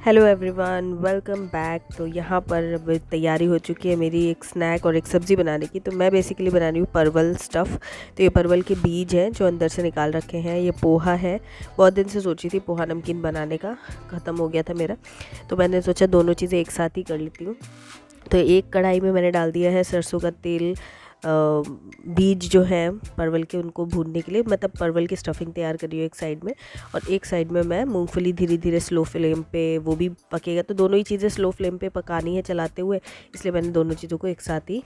Hello everyone, welcome back. तो यहाँ पर अब तैयारी हो चुकी है मेरी एक स्नैक और एक सब्ज़ी बनाने की। तो मैं बेसिकली बना रही हूँ परवल स्टफ़। तो ये परवल के बीज हैं जो अंदर से निकाल रखे हैं। ये पोहा है, बहुत दिन से सोची थी पोहा नमकीन बनाने का, ख़त्म हो गया था मेरा, तो मैंने सोचा दोनों चीज़ें एक साथ ही कर लेती हूँ। तो एक कढ़ाई में मैंने डाल दिया है सरसों का तेल। बीज जो हैं परवल के उनको भूनने के लिए, मतलब परवल की स्टफिंग तैयार करी है एक साइड में, और एक साइड में मैं मूंगफली धीरे धीरे स्लो फ्लेम पे वो भी पकेगा। तो दोनों ही चीज़ें स्लो फ्लेम पे पकानी है चलाते हुए, इसलिए मैंने दोनों चीज़ों को एक साथ ही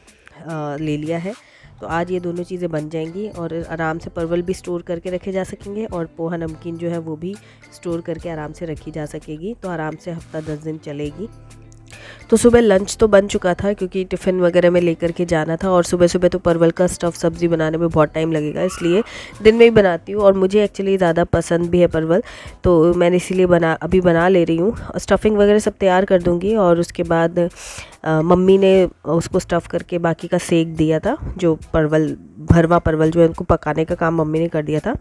ले लिया है। तो आज ये दोनों चीज़ें बन जाएंगी और आराम से परवल भी स्टोर करके रखे जा सकेंगे और पोहा नमकीन जो है वो भी स्टोर करके आराम से रखी जा सकेगी। तो आराम से हफ्ता 10 दिन चलेगी। तो सुबह लंच तो बन चुका था क्योंकि टिफ़िन वगैरह में लेकर के जाना था, और सुबह सुबह तो परवल का स्टफ़ सब्ज़ी बनाने में बहुत टाइम लगेगा, इसलिए दिन में ही बनाती हूँ। और मुझे एक्चुअली ज़्यादा पसंद भी है परवल, तो मैंने इसीलिए अभी बना ले रही हूँ। स्टफिंग वगैरह सब तैयार कर दूँगी और उसके बाद मम्मी ने उसको स्टफ़ करके बाकी का सेक दिया था। जो परवल भरवा परवल जो है उनको पकाने का काम मम्मी ने कर दिया था,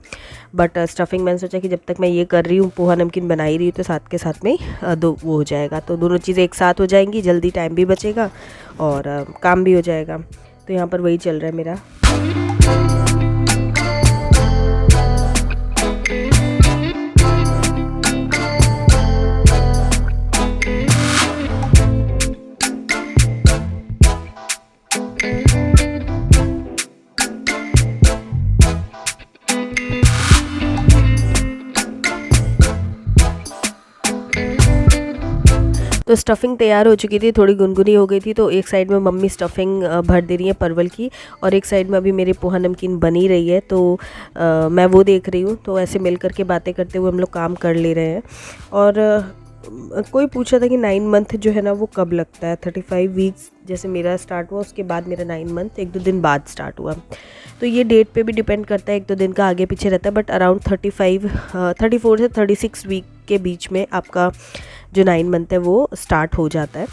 बट स्टफिंग मैंने सोचा कि जब तक मैं ये कर रही हूँ, पोहा नमकीन बना ही रही हूँ, तो साथ के साथ में ही दो वो हो जाएगा। तो दोनों चीज़ें एक साथ हो जाएंगी, जल्दी टाइम भी बचेगा और काम भी हो जाएगा। तो यहाँ पर वही चल रहा है मेरा। तो स्टफिंग तैयार हो चुकी थी, थोड़ी गुनगुनी हो गई थी। तो एक साइड में मम्मी स्टफिंग भर दे रही है परवल की, और एक साइड में अभी मेरे पोहा नमकीन बनी रही है। तो मैं वो देख रही हूँ। तो ऐसे मिल करके बातें करते हुए हम लोग काम कर ले रहे हैं। और कोई पूछा था कि 9 मंथ जो है ना वो कब लगता है। 35 वीक्स जैसे मेरा स्टार्ट हुआ, उसके बाद मेरा 9 मंथ 1-2 दिन बाद स्टार्ट हुआ। तो ये डेट पे भी डिपेंड करता है, 1-2 दिन का आगे पीछे रहता है, बट अराउंड 34 से 36 वीक के बीच में आपका जो 9 मंथ है वो स्टार्ट हो जाता है।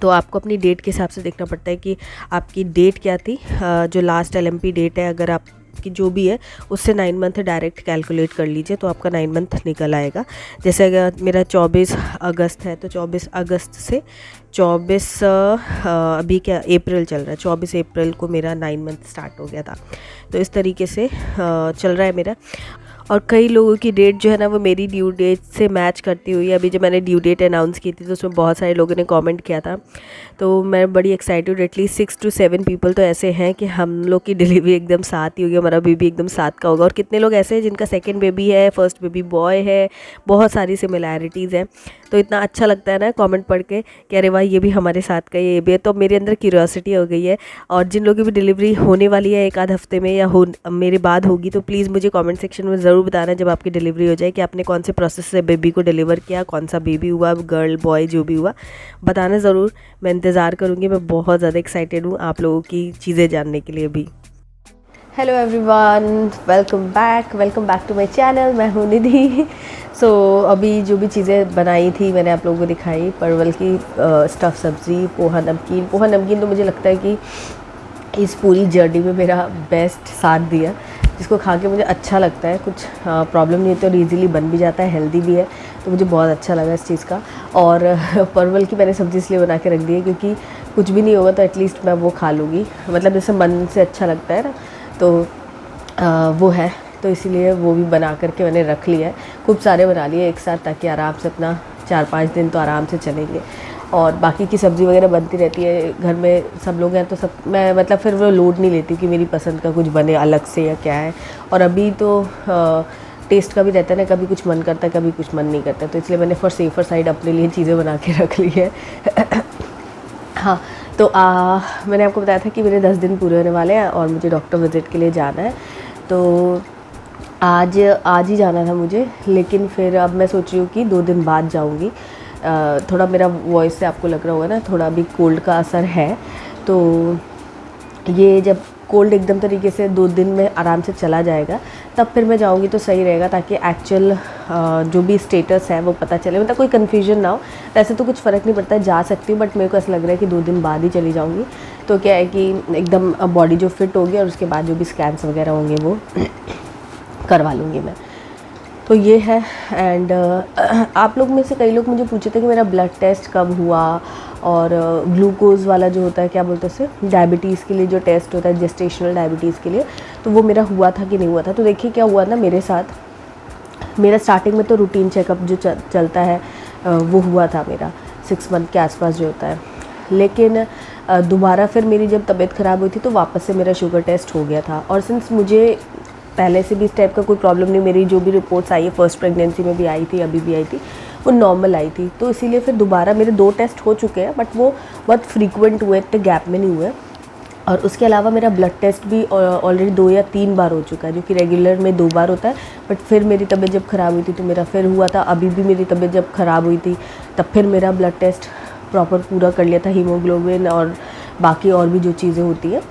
तो आपको अपनी डेट के हिसाब से देखना पड़ता है कि आपकी डेट क्या थी। जो लास्ट LMP डेट है, अगर आपकी जो भी है उससे 9 मंथ डायरेक्ट कैलकुलेट कर लीजिए, तो आपका 9 मंथ निकल आएगा। जैसे अगर मेरा 24 अगस्त है, तो 24 अगस्त से 24 अभी क्या अप्रैल चल रहा है, 24 अप्रैल को मेरा 9 मंथ स्टार्ट हो गया था। तो इस तरीके से चल रहा है मेरा। और कई लोगों की डेट जो है ना वो मेरी ड्यू डेट से मैच करती हुई है। अभी जब मैंने ड्यू डेट अनाउंस की थी तो उसमें बहुत सारे लोगों ने कमेंट किया था, तो मैं बड़ी एक्साइटेड। एटलीस्ट 6 to 7 पीपल तो ऐसे हैं कि हम लोग की डिलीवरी एकदम साथ ही होगी, हमारा बेबी एकदम साथ का होगा। और कितने लोग ऐसे हैं जिनका सेकंड बेबी है, फर्स्ट बेबी बॉय है, बहुत सारी सिमिलैरिटीज़ हैं। तो इतना अच्छा लगता है ना कमेंट पढ़ के कि अरे वाह, ये भी हमारे साथ का ये भी है। तो मेरे अंदर क्यूरियोसिटी हो गई है। और जिन लोगों की भी डिलीवरी होने वाली है 1-आध हफ्ते में या मेरे बाद होगी, तो प्लीज़ मुझे कमेंट सेक्शन में ज़रूर बताना जब आपकी डिलीवरी हो जाए कि आपने कौन से प्रोसेस से बेबी को डिलीवर किया, कौन सा बेबी हुआ, गर्ल बॉय जो भी हुआ, बताना ज़रूर। मैं इंतज़ार करूँगी। मैं बहुत ज़्यादा एक्साइटेड हूँ आप लोगों की चीज़ें जानने के लिए भी। Hello everyone, welcome back to my channel. मैं हूँ निधि। अभी जो भी चीज़ें बनाई थी मैंने आप लोगों को दिखाई। परवल की स्टफ़ सब्ज़ी, पोहा नमकीन तो मुझे लगता है कि इस पूरी जर्नी में मेरा बेस्ट साथ दिया, जिसको खा के मुझे अच्छा लगता है। कुछ प्रॉब्लम नहीं होती और ईज़िली बन भी जाता है, हेल्दी भी है। तो मुझे बहुत अच्छा लगा इस चीज़ का। और परवल की मैंने सब्ज़ी इसलिए बना के रख दी है क्योंकि कुछ भी नहीं होगा तो एटलीस्ट मैं वो खा लूँगी, मतलब जैसे मन से अच्छा लगता है ना, तो वो है। तो इसीलिए वो भी बना करके मैंने रख लिया है। खूब सारे बना लिए एक साथ, ताकि आराम से अपना 4-5 दिन तो आराम से चलेंगे। और बाकी की सब्ज़ी वगैरह बनती रहती है घर में, सब लोग हैं तो सब मैं मतलब फिर वो लोड नहीं लेती कि मेरी पसंद का कुछ बने अलग से या क्या है। और अभी तो टेस्ट का भी रहता है ना, कभी कुछ मन करता है, कभी कुछ मन नहीं करता। तो इसलिए मैंने फॉर सेफर साइड अपने लिए चीज़ें बना के रख ली है। हाँ, तो मैंने आपको बताया था कि मेरे 10 दिन पूरे होने वाले हैं और मुझे डॉक्टर विज़िट के लिए जाना है। तो आज ही जाना था मुझे, लेकिन फिर अब मैं सोच रही हूँ कि 2 दिन बाद जाऊँगी। थोड़ा मेरा वॉइस से आपको लग रहा होगा ना, थोड़ा अभी कोल्ड का असर है। तो ये जब कोल्ड एकदम तरीके से 2 दिन में आराम से चला जाएगा, तब फिर मैं जाऊँगी तो सही रहेगा, ताकि एक्चुअल जो भी स्टेटस है वो पता चले, मतलब कोई कन्फ्यूजन ना हो। वैसे तो कुछ फ़र्क नहीं पड़ता है, जा सकती हूँ, बट मेरे को ऐसा लग रहा है कि 2 दिन बाद ही चली जाऊँगी। तो क्या है कि एकदम बॉडी जो फिट होगी और उसके बाद जो भी स्कैन्स वगैरह होंगे वो करवा लूँगी मैं। तो ये है। एंड आप लोग में से कई लोग मुझे पूछे थे कि मेरा ब्लड टेस्ट कब हुआ, और ग्लूकोज़ वाला जो होता है, क्या बोलते हैं उसे, डायबिटीज़ के लिए जो टेस्ट होता है जेस्टेशनल डायबिटीज़ के लिए, तो वो मेरा हुआ था कि नहीं हुआ था। तो देखिए क्या हुआ ना मेरे साथ, मेरा स्टार्टिंग में तो रूटीन चेकअप जो चलता है वो हुआ था मेरा 6 मंथ के आसपास जो होता है। लेकिन दोबारा फिर मेरी जब तबीयत ख़राब हुई थी तो वापस से मेरा शुगर टेस्ट हो गया था। और सिंस मुझे पहले से भी इस टाइप का कोई प्रॉब्लम नहीं, मेरी जो भी रिपोर्ट्स आई है फर्स्ट प्रेगनेंसी में भी आई थी, अभी भी आई थी, वो नॉर्मल आई थी। तो इसीलिए फिर दोबारा मेरे 2 टेस्ट हो चुके हैं, बट वो बहुत फ्रीक्वेंट हुए, इतने गैप में नहीं हुए। और उसके अलावा मेरा ब्लड टेस्ट भी ऑलरेडी 2 या 3 बार हो चुका है, जो कि रेगुलर में 2 बार होता है। बट फिर मेरी तबीयत जब ख़राब हुई थी तो मेरा फिर हुआ था। अभी भी मेरी तबीयत जब ख़राब हुई थी तब फिर मेरा ब्लड टेस्ट प्रॉपर पूरा कर लिया था, हीमोग्लोबिन और बाकी और भी जो चीज़ें होती हैं,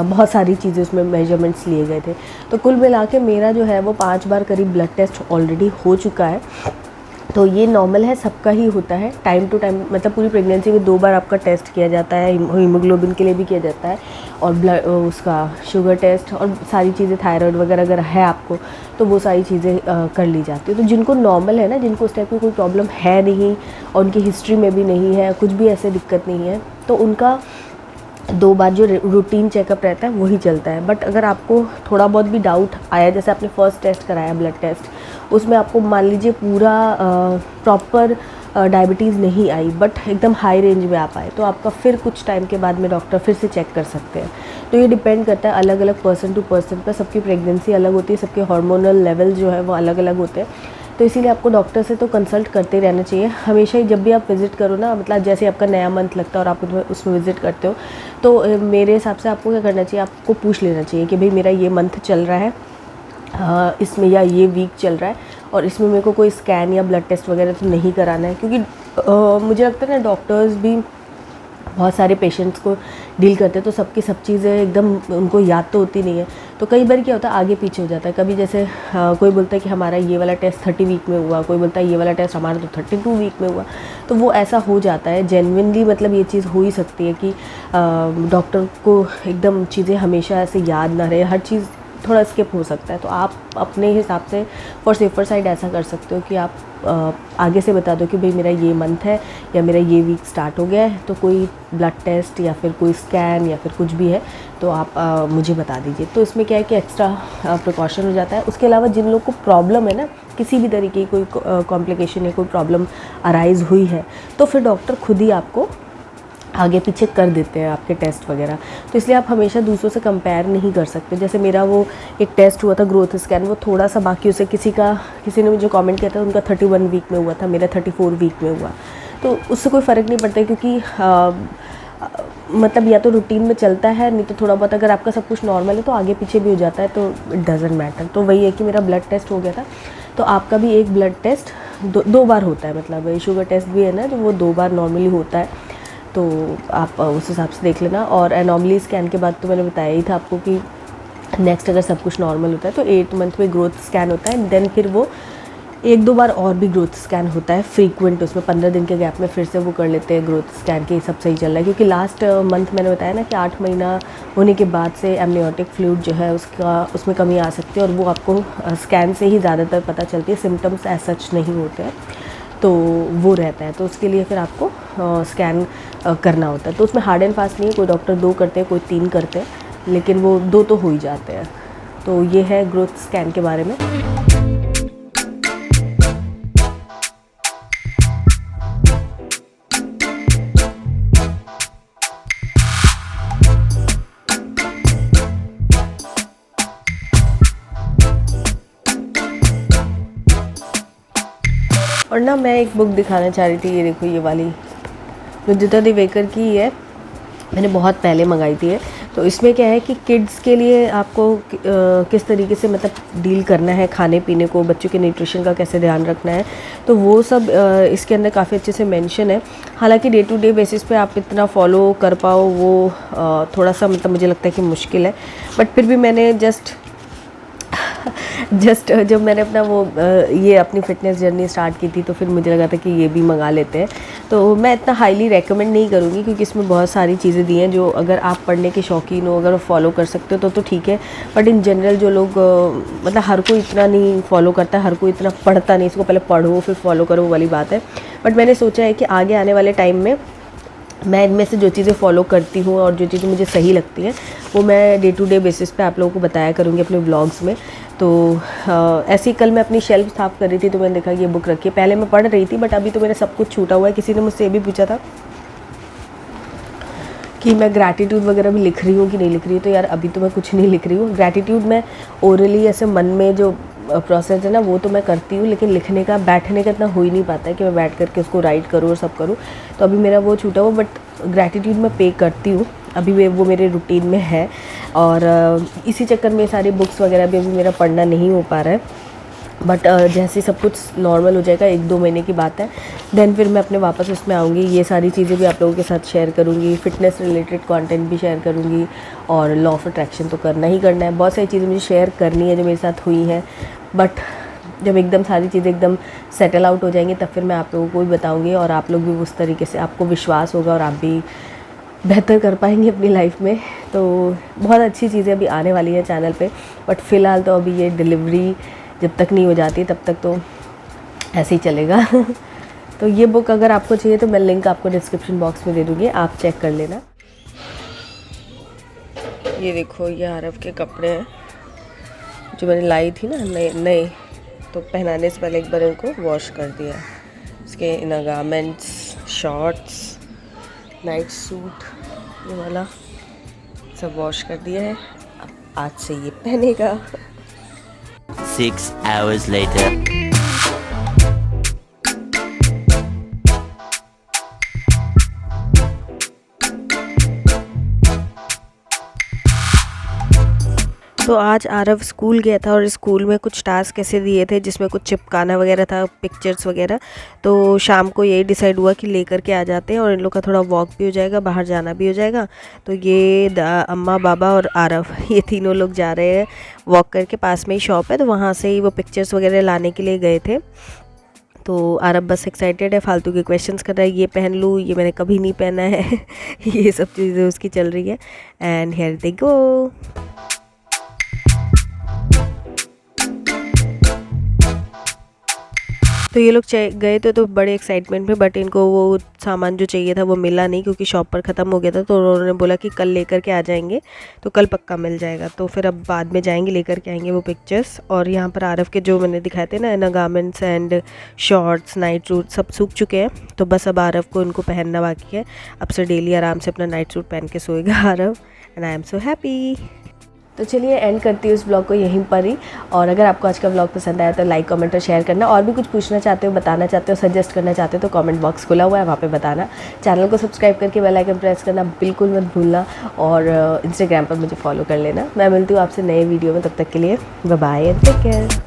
बहुत सारी चीज़ें उसमें मेजरमेंट्स लिए गए थे। तो कुल मिला के मेरा जो है वो 5 बार करीब ब्लड टेस्ट ऑलरेडी हो चुका है। तो ये नॉर्मल है, सबका ही होता है टाइम टू टाइम, मतलब पूरी प्रेगनेंसी में 2 बार आपका टेस्ट किया जाता है, हीमोग्लोबिन के लिए भी किया जाता है, और ब्लड उसका शुगर टेस्ट और सारी चीज़ें, थायराइड वगैरह अगर है आपको तो वो सारी चीज़ें कर ली जाती है। तो जिनको नॉर्मल है ना, जिनको उस टाइप की कोई प्रॉब्लम है नहीं और उनकी हिस्ट्री में भी नहीं है, कुछ भी ऐसे दिक्कत नहीं है, तो उनका 2 बार जो रूटीन चेकअप रहता है वही चलता है। बट अगर आपको थोड़ा बहुत भी डाउट आया, जैसे आपने फर्स्ट टेस्ट कराया ब्लड टेस्ट, उसमें आपको मान लीजिए पूरा प्रॉपर डायबिटीज़ नहीं आई, बट एकदम हाई रेंज में आप आए, तो आपका फिर कुछ टाइम के बाद में डॉक्टर फिर से चेक कर सकते हैं। तो ये डिपेंड करता है अलग अलग पर्सन टू पर्सन पर, सबकी प्रेगनेंसी अलग होती है, सबके हार्मोनल लेवल जो है वो अलग अलग होते हैं। तो इसीलिए आपको डॉक्टर से तो कंसल्ट करते रहना चाहिए हमेशा ही। जब भी आप विज़िट करो ना, मतलब जैसे आपका नया मंथ लगता है और आप उसमें विज़िट करते हो, तो मेरे हिसाब से आपको क्या करना चाहिए, आपको पूछ लेना चाहिए कि भाई मेरा ये मंथ चल रहा है, इसमें या ये वीक चल रहा है, और इसमें मेरे को कोई स्कैन या ब्लड टेस्ट वगैरह तो नहीं कराना है। क्योंकि मुझे लगता है ना, डॉक्टर्स भी बहुत सारे पेशेंट्स को डील करते हैं, तो सबकी सब चीज़ें एकदम उनको याद तो होती नहीं है। तो कई बार क्या होता है, आगे पीछे हो जाता है। कभी जैसे कोई बोलता है कि हमारा ये वाला टेस्ट 30 वीक में हुआ, कोई बोलता है ये वाला टेस्ट हमारा तो 32 वीक में हुआ। तो वो ऐसा हो जाता है जेन्युइनली, मतलब ये चीज़ हो ही सकती है कि डॉक्टर को एकदम चीज़ें हमेशा ऐसे याद ना रहे, हर चीज़ थोड़ा स्किप हो सकता है। तो आप अपने हिसाब से फॉर सेफर साइड ऐसा कर सकते हो कि आप आगे से बता दो कि भाई मेरा ये मंथ है या मेरा ये वीक स्टार्ट हो गया है, तो कोई ब्लड टेस्ट या फिर कोई स्कैन या फिर कुछ भी है तो आप मुझे बता दीजिए। तो इसमें क्या है कि एक्स्ट्रा प्रिकॉशन हो जाता है। उसके अलावा जिन लोग को प्रॉब्लम है ना, किसी भी तरीके की कोई कॉम्प्लिकेशन या कोई प्रॉब्लम अराइज़ हुई है, तो फिर डॉक्टर खुद ही आपको आगे पीछे कर देते हैं आपके टेस्ट वगैरह। तो इसलिए आप हमेशा दूसरों से कंपेयर नहीं कर सकते। जैसे मेरा वो एक टेस्ट हुआ था ग्रोथ स्कैन, वो थोड़ा सा बाकी उसे किसी ने मुझे कमेंट किया था उनका 31 वीक में हुआ था, मेरा 34 वीक में हुआ। तो उससे कोई फ़र्क नहीं पड़ता, क्योंकि मतलब या तो रूटीन में चलता है, नहीं तो थोड़ा बहुत अगर आपका सब कुछ नॉर्मल है तो आगे पीछे भी हो जाता है, तो इट डजेंट मैटर। तो वही है कि मेरा ब्लड टेस्ट हो गया था, तो आपका भी एक ब्लड टेस्ट दो बार होता है, मतलब शुगर टेस्ट भी है ना जो, वो 2 बार नॉर्मली होता है। तो आप उस हिसाब से देख लेना। और एनॉमली स्कैन के बाद तो मैंने बताया ही था आपको कि नेक्स्ट अगर सब कुछ नॉर्मल होता है तो 8 मंथ में ग्रोथ स्कैन होता है, देन फिर वो 1-2 बार और भी ग्रोथ स्कैन होता है फ्रीक्वेंट, उसमें 15 दिन के गैप में फिर से वो कर लेते हैं ग्रोथ स्कैन के, सब सही चल रहा है। क्योंकि लास्ट मंथ मैंने बताया ना कि 8 महीना होने के बाद से एमनियोटिक फ्लूइड जो है उसमें कमी आ सकती है, और वो आपको स्कैन से ही ज़्यादातर पता चलती है, सिम्टम्स एज सच नहीं होते हैं, तो वो रहता है। तो उसके लिए फिर आपको स्कैन करना होता है। तो उसमें हार्ड एंड फास्ट नहीं है, कोई डॉक्टर 2 करते हैं, कोई 3 करते हैं, लेकिन वो 2 तो हो ही जाते हैं। तो ये है ग्रोथ स्कैन के बारे में। और ना मैं एक बुक दिखाना चाह रही थी, ये देखो ये वाली रुजुता दिवेकर की है, मैंने बहुत पहले मंगाई थी ये। तो इसमें क्या है कि किड्स के लिए आपको किस तरीके से मतलब डील करना है, खाने पीने को, बच्चों के न्यूट्रिशन का कैसे ध्यान रखना है, तो वो सब इसके अंदर काफ़ी अच्छे से मेंशन है। हालांकि डे टू डे बेसिस पे आप इतना फॉलो कर पाओ वो थोड़ा सा मतलब मुझे लगता है कि मुश्किल है, बट फिर भी मैंने जस्ट जस्ट जब मैंने अपना वो ये अपनी फ़िटनेस जर्नी स्टार्ट की थी तो फिर मुझे लगा था कि ये भी मंगा लेते हैं। तो मैं इतना हाईली रेकमेंड नहीं करूँगी क्योंकि इसमें बहुत सारी चीज़ें दी हैं जो अगर आप पढ़ने के शौकीन हो, अगर वो फॉलो कर सकते हो तो ठीक है। बट इन जनरल जो लोग मतलब हर कोई इतना नहीं फॉलो करता, हर कोई इतना पढ़ता नहीं, इसको पहले पढ़ो फिर फॉलो करो, वो वाली बात है। बट मैंने सोचा है कि आगे आने वाले टाइम में मैं इनमें से जो चीज़ें फॉलो करती हूँ और जो चीज़ें मुझे सही लगती हैं वो मैं डे टू डे बेसिस पे आप लोगों को बताया करूँगी अपने व्लॉग्स में। तो ऐसे ही कल मैं अपनी शेल्फ साफ़ कर रही थी तो मैंने देखा ये बुक रखी है। पहले मैं पढ़ रही थी बट अभी तो मेरा सब कुछ छूटा हुआ है। किसी ने मुझसे ये भी पूछा था कि मैं ग्रैटिट्यूड वगैरह भी लिख रही हूँ कि नहीं लिख रही हूँ, तो यार अभी तो मैं कुछ नहीं लिख रही हूँ। ग्रैटिट्यूड मैं ओरली ऐसे मन में जो प्रोसेस है ना वो तो मैं करती हूँ, लेकिन लिखने का, बैठने का इतना हो ही नहीं पाता है कि मैं बैठ करके उसको राइट करूँ और सब करूँ। तो अभी मेरा वो छूटा हुआ, बट ग्रैटिट्यूड मैं पे करती हूँ, अभी वो मेरे रूटीन में है। और इसी चक्कर में सारी बुक्स वगैरह भी अभी मेरा पढ़ना नहीं हो पा रहा है। बट जैसे सब कुछ नॉर्मल हो जाएगा, 1-2 महीने की बात है, देन फिर मैं अपने वापस उसमें आऊँगी। ये सारी चीज़ें भी आप लोगों के साथ शेयर करूँगी, फ़िटनेस रिलेटेड कंटेंट भी शेयर करूँगी और लॉ ऑफ अट्रैक्शन तो करना ही करना है। बहुत सारी चीज़ें मुझे शेयर करनी है जो मेरे साथ हुई हैं, बट जब एकदम सारी चीज़ें एकदम सेटल आउट हो जाएंगी तब फिर मैं आप लोगों को भी बताऊँगी और आप लोग भी उस तरीके से, आपको विश्वास होगा और आप भी बेहतर कर पाएंगे अपनी लाइफ में। तो बहुत अच्छी चीज़ें अभी आने वाली हैं चैनल पे, बट फ़िलहाल तो अभी ये डिलीवरी जब तक नहीं हो जाती तब तक तो ऐसे ही चलेगा। तो ये बुक अगर आपको चाहिए तो मैं लिंक आपको डिस्क्रिप्शन बॉक्स में दे दूँगी, आप चेक कर लेना। ये देखो, ये आरव के कपड़े हैं जो मैंने लाई थी ना नए, तो पहनाने से पहले एक बार इनको वॉश कर दिया। इसके इनरगारमेंट्स, शॉर्ट्स, नाइट सूट, ये वाला सब वॉश कर दिया है। अब आज से ये पहनेगा। 6 hours later. तो आज आरव स्कूल गया था और स्कूल में कुछ टास्क ऐसे दिए थे जिसमें कुछ चिपकाना वगैरह था, पिक्चर्स वगैरह। तो शाम को यही डिसाइड हुआ कि लेकर के आ जाते हैं और इन लोग का थोड़ा वॉक भी हो जाएगा, बाहर जाना भी हो जाएगा। तो ये अम्मा, बाबा और आरव ये तीनों लोग जा रहे हैं वॉक करके। पास में ही शॉप है तो वहाँ से ही वो पिक्चर्स वगैरह लाने के लिए गए थे। तो आरव बस एक्साइटेड है, फालतू के क्वेश्चंस कर रहा है, ये पहन लूँ, ये मैंने कभी नहीं पहना है। ये सब चीज़ें उसकी चल रही है। एंड हियर दे गो। तो ये लोग गए तो बड़े एक्साइटमेंट में, बट इनको वो सामान जो चाहिए था वो मिला नहीं क्योंकि शॉप पर ख़त्म हो गया था। तो उन्होंने बोला कि कल लेकर के आ जाएंगे, तो कल पक्का मिल जाएगा। तो फिर अब बाद में जाएंगे, लेकर के आएंगे वो पिक्चर्स। और यहाँ पर आरव के जो मैंने दिखाए थे ना इनरगारमेंट्स एंड शॉर्ट्स, नाइट सूट सब सूख चुके हैं। तो बस अब आरव को इनको पहनना बाकी है। अब से डेली आराम से अपना नाइट सूट पहन के सोएगा Aarav, and I am so happy. तो चलिए एंड करती हूँ इस ब्लॉग को यहीं पर ही। और अगर आपको आज का ब्लॉग पसंद आया तो लाइक, कमेंट और शेयर करना। और भी कुछ पूछना चाहते हो, बताना चाहते हो, सजेस्ट करना चाहते हो तो कमेंट बॉक्स खुला हुआ है, वहाँ पे बताना। चैनल को सब्सक्राइब करके बेल आइकन प्रेस करना बिल्कुल मत भूलना। और इंस्टाग्राम पर मुझे फॉलो कर लेना। मैं मिलती हूँ आपसे नए वीडियो में, तब तक के लिए bye bye and take care.